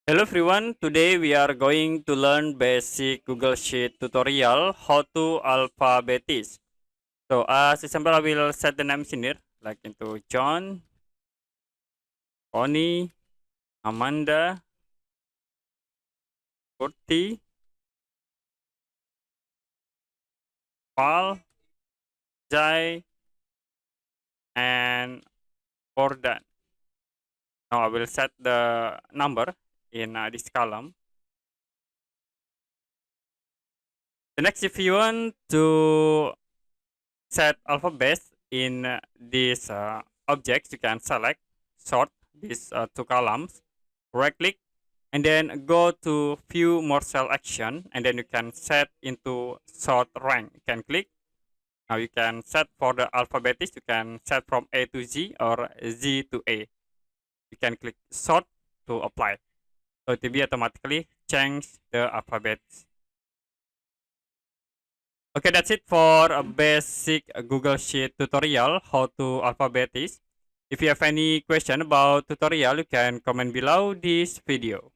Hello everyone, today we are going to learn basic Google Sheet tutorial how to alphabetize. So as example, I will set the names in here like into John, Connie, Amanda, Kurti, Paul, Jai, and Gordon. Now I will set the number in this column. The next, if you want to set alphabets in these objects, you can select sort these two columns, right click, and then go to view more cell action, and then you can set into sort rank. You can click. Now you can set for the alphabetics, you can set from A to Z or Z to A. You can click sort to apply. So it will be automatically change the alphabets. Okay, that's it for a basic Google Sheet tutorial how to alphabetize. If you have any question about tutorial, you can comment below this video.